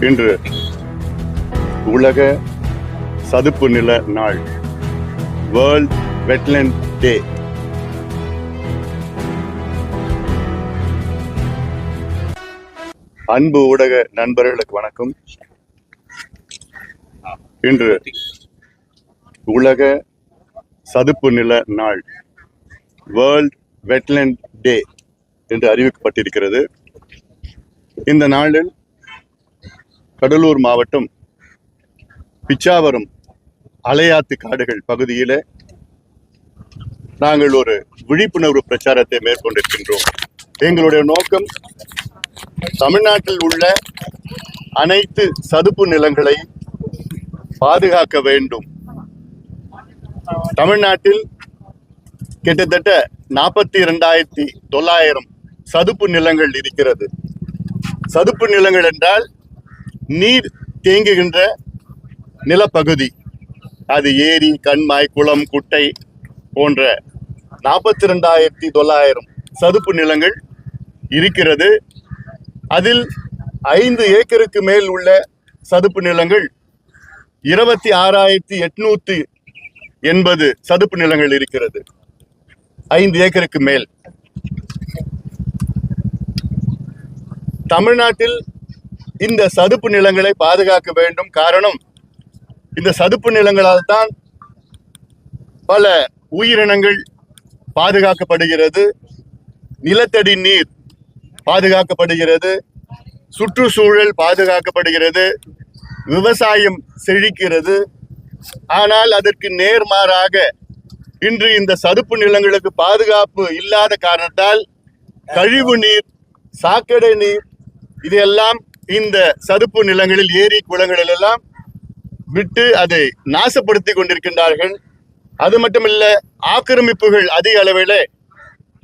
இன்று உலக சதுப்பு நில நாள், வேர்ல்ட் வெட்லேண்ட் டே. அன்பு ஊடக நண்பர்களுக்கு வணக்கம். இன்று உலக சதுப்பு நில நாள், வேர்ல்ட் வெட்லேண்ட் டே என்று அறிவிக்கப்பட்டிருக்கிறது. இந்த நாளில் கடலூர் மாவட்டம் பிச்சாவரம் அலையாத்து காடுகள் பகுதியிலே நாங்கள் ஒரு விழிப்புணர்வு பிரச்சாரத்தை மேற்கொண்டிருக்கின்றோம். எங்களுடைய நோக்கம் தமிழ்நாட்டில் உள்ள அனைத்து சதுப்பு நிலங்களை பாதுகாக்க வேண்டும். தமிழ்நாட்டில் கிட்டத்தட்ட 42,900 சதுப்பு நிலங்கள் இருக்கிறது. சதுப்பு நிலங்கள் என்றால் நீர் தேங்குகின்ற நிலப்பகுதி. அது ஏரி, கண்மாய், குளம், குட்டை போன்ற 42,900 சதுப்பு நிலங்கள் இருக்கிறது. அதில் 5 ஏக்கருக்கு மேல் உள்ள சதுப்பு நிலங்கள் 26,880 சதுப்பு நிலங்கள் இருக்கிறது. 5 ஏக்கருக்கு மேல். தமிழ்நாட்டில் இந்த சதுப்பு நிலங்களை பாதுகாக்க வேண்டும். காரணம், இந்த சதுப்பு நிலங்களால் தான் பல உயிரினங்கள் பாதுகாக்கப்படுகிறது, நிலத்தடி நீர் பாதுகாக்கப்படுகிறது, சுற்றுச்சூழல் பாதுகாக்கப்படுகிறது, விவசாயம் செழிக்கிறது. ஆனால் அதற்கு நேர்மாறாக இன்று இந்த சதுப்பு நிலங்களுக்கு பாதுகாப்பு இல்லாத காரணத்தால் கழிவு நீர், சாக்கடை நீர் இதையெல்லாம் இந்த சதுப்பு நிலங்களில், ஏரி குளங்களில் எல்லாம் விட்டு அதை நாசப்படுத்தி கொண்டிருக்கின்றார்கள். அது மட்டுமல்ல, ஆக்கிரமிப்புகள் அதிக அளவில்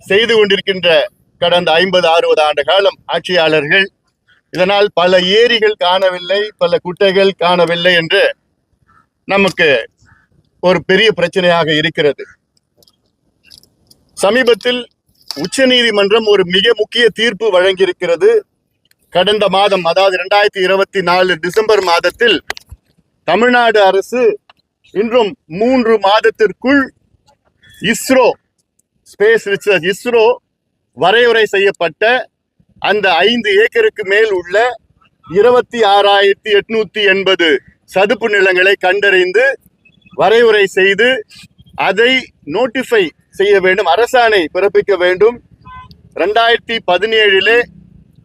செய்து கொண்டிருக்கின்ற கடந்த 50-60 ஆண்டு காலம் ஆட்சியாளர்கள். இதனால் பல ஏரிகள் காணவில்லை, பல குட்டைகள் காணவில்லை என்று நமக்கு ஒரு பெரிய பிரச்சனையாக இருக்கிறது. சமீபத்தில் உச்சநீதிமன்றம் ஒரு மிக முக்கிய தீர்ப்பு வழங்கியிருக்கிறது. கடந்த மாதம், அதாவது 2024 டிசம்பர் மாதத்தில் தமிழ்நாடு அரசு இன்றும் 3 மாதத்திற்குள் இஸ்ரோ ஸ்பேஸ் ரிசர்ச், இஸ்ரோ வரையறை செய்யப்பட்ட அந்த 5 ஏக்கருக்கு மேல் உள்ள 26,880 சதுப்பு நிலங்களை கண்டறிந்து வரைவுரை செய்து அதை நோட்டிஃபை செய்ய வேண்டும், அரசாணை பிறப்பிக்க வேண்டும். 2017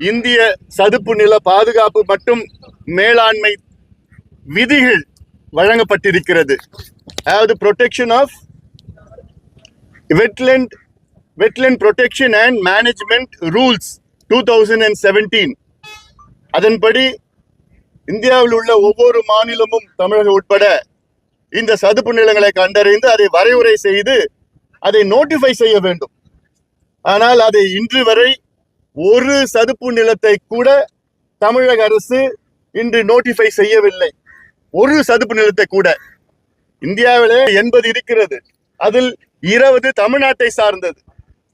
இந்திய சதுப்பு நில பாதுகாப்பு மற்றும் மேலாண்மை விதிகள் வழங்கப்பட்டிருக்கிறது. அதாவது protection of wetland protection and management rules 2017. அதன்படி இந்தியாவில் உள்ள ஒவ்வொரு மாநிலமும், தமிழகம் உட்பட, இந்த சதுப்பு நிலங்களை கண்டறிந்து அதை வரைவுரை செய்து அதை நோட்டிஃபை செய்ய வேண்டும். ஆனால் அதை இன்று வரை ஒரு சதுப்பு நிலத்தை கூட தமிழக அரசு இன்று நோட்டிஃபை செய்யவில்லை. ஒரு சதுப்பு நிலத்தை கூட. இந்தியாவிலே 80 இருக்கிறது. அதில் 20 தமிழ்நாட்டை சார்ந்தது.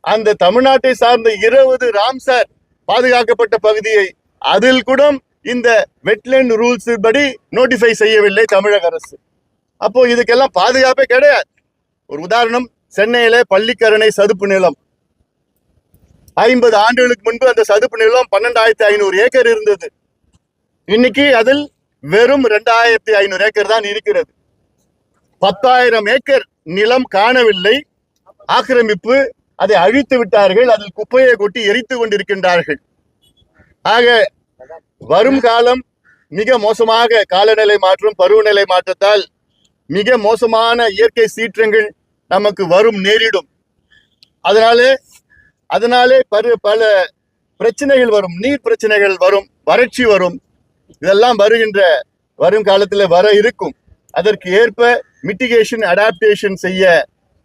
அந்த தமிழ்நாட்டை சார்ந்த 20 ராம்சார் பாதுகாக்கப்பட்ட பகுதியை அதில் கூட இந்த வெட்லேண்ட் ரூல்ஸ் படி நோட்டிஃபை செய்யவில்லை தமிழக அரசு. அப்போ இதுக்கெல்லாம் பாதுகாப்பே கிடையாது. ஒரு உதாரணம், சென்னையில பள்ளிக்கரணை சதுப்பு நிலம் 50 ஆண்டுகளுக்கு முன்பு அந்த சதுப்பு நிலம் 12,500 ஏக்கர் இருந்தது. இன்னைக்கு அதில் வெறும் 2,500 ஏக்கர் தான் இருக்கிறது. 10,000 ஏக்கர் நிலம் காணவில்லை. ஆக்கிரமிப்பு, அதை அழித்து விட்டார்கள். அதில் குப்பையை கொட்டி எரித்து கொண்டிருக்கின்றார்கள். ஆக வரும் காலம் மிக மோசமாக, காலநிலை மாற்றம், பருவநிலை மாற்றத்தால் மிக மோசமான இயற்கை சீற்றங்கள் நமக்கு வரும், நேரிடும். அதனாலே பல பிரச்சனைகள் வரும். நீர் பிரச்சனைகள் வரும், வறட்சி வரும். இதெல்லாம் வரும் காலத்தில் வர இருக்கும். அதற்கு ஏற்ப மிட்டிகேஷன், அடாப்டேஷன் செய்ய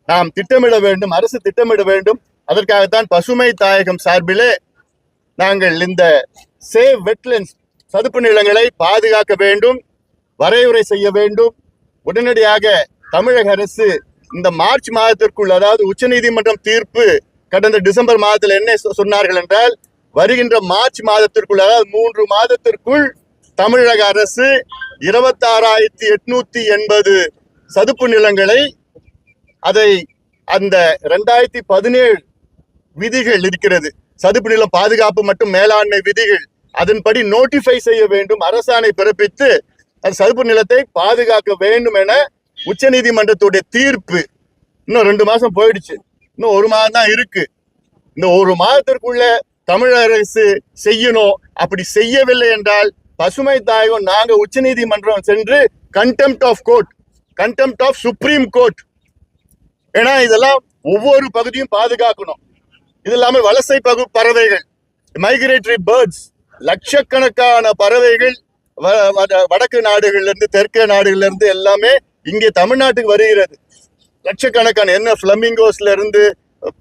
நாம் திட்டமிட வேண்டும், அரசு திட்டமிட வேண்டும். அதற்காகத்தான் பசுமை தாயகம் சார்பிலே நாங்கள் இந்த சேவ் வெட்லேண்ட்ஸ், சதுப்பு நிலங்களை பாதுகாக்க வேண்டும், வரைவுரை செய்ய வேண்டும். உடனடியாக தமிழக அரசு இந்த மார்ச் மாதத்திற்குள், அதாவது உச்சநீதிமன்றம் தீர்ப்பு கடந்த டிசம்பர் மாதத்தில் என்ன சொன்னார்கள் என்றால், வருகின்ற மார்ச் மாதத்திற்குள், அதாவது 3 மாதத்திற்குள் தமிழக அரசு 26,880 சதுப்பு நிலங்களை அதை அந்த 2017 விதிகள் இருக்கிறது, சதுப்பு நில பாதுகாப்பு மற்றும் மேலாண்மை விதிகள், அதன்படி நோட்டிஃபை செய்ய வேண்டும், அரசாணை பிறப்பித்து அந்த சதுப்பு நிலத்தை பாதுகாக்க வேண்டும் என உச்ச நீதிமன்றத்துடைய தீர்ப்பு. இன்னும் 2 மாசம் போயிடுச்சு, இன்னும் 1 மாதம் தான் இருக்கு. இந்த 1 மாதத்திற்குள்ள தமிழக அரசு செய்யணும். அப்படி செய்யவில்லை என்றால் பசுமை தாயகம் நாங்க உச்ச நீதிமன்றம் சென்று contempt of court, contempt of supreme court, ஏன்னா இதெல்லாம் ஒவ்வொரு பகுதியும் பாதுகாக்கணும். இது இல்லாம வலசை பறவைகள், மைக்ரேட்டரி பேர்ட்ஸ், லட்சக்கணக்கான பறவைகள் வடக்கு நாடுகள்ல இருந்து தெற்கு நாடுகள்ல இருந்து எல்லாமே இங்கே தமிழ்நாட்டுக்கு வருகிறது. லட்சக்கணக்கான என்ன பிளமிங்கோஸ்ல இருந்து,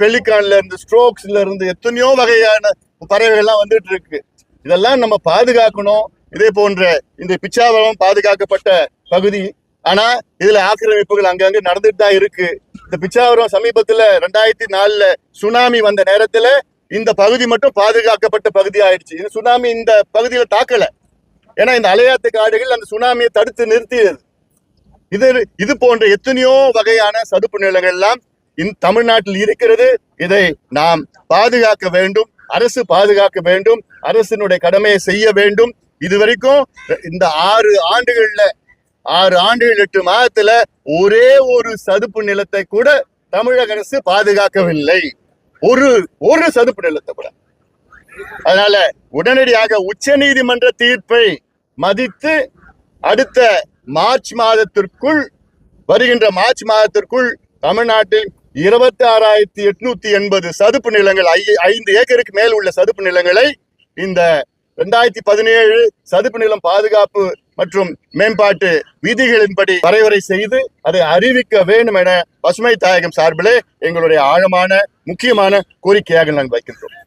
பெலிகான்ல இருந்து, ஸ்ட்ரோக்ஸ்ல இருந்து எத்தனையோ வகையான பறவைகள் எல்லாம் வந்துட்டு இருக்கு. இதெல்லாம் நம்ம பாதுகாக்கணும். இதே போன்ற இந்த பிச்சாவரம் பாதுகாக்கப்பட்ட பகுதி, ஆனா இதுல ஆக்கிரமிப்புகள் அங்கங்க நடந்துட்டு தான் இருக்கு. இந்த பிச்சாவரம் சமீபத்துல 2004 சுனாமி வந்த நேரத்துல இந்த பகுதி மட்டும் பாதுகாக்கப்பட்ட பகுதி ஆயிடுச்சு. இது சுனாமி இந்த பகுதியில தாக்கல, ஏன்னா இந்த அலையாத்து காடுகள் அந்த சுனாமியை தடுத்து நிறுத்தியது. இது போன்ற எத்தனையோ வகையான சதுப்பு நிலங்கள் எல்லாம் தமிழ்நாட்டில் இருக்கிறது. இதை நாம் பாதுகாக்க வேண்டும், அரசு பாதுகாக்க வேண்டும், அரசினுடைய கடமையை செய்ய வேண்டும். இதுவரைக்கும் இந்த 6 ஆண்டுகள் 8 மாதத்துல ஒரே ஒரு சதுப்பு நிலத்தை கூட தமிழக அரசு பாதுகாக்கவில்லை, ஒரு சதுப்பு நிலத்தை கூட. அதனால உடனடியாக உச்ச நீதிமன்ற தீர்ப்பை மதித்து அடுத்த வருகின்ற மார்ச் மாதத்திற்குள் தமிழ்நாட்டில் 26,880 சதுப்பு நிலங்கள், 5 ஏக்கருக்கு மேல் உள்ள சதுப்பு நிலங்களை இந்த 2017 சதுப்பு நிலம் பாதுகாப்பு மற்றும் மேம்பாட்டு விதிகளின்படி வரைவரை செய்து அதை அறிவிக்க வேண்டும் என பசுமை தாயகம் சார்பிலே எங்களுடைய ஆழமான முக்கியமான கோரிக்கையாக நாங்கள் வைக்கின்றோம்.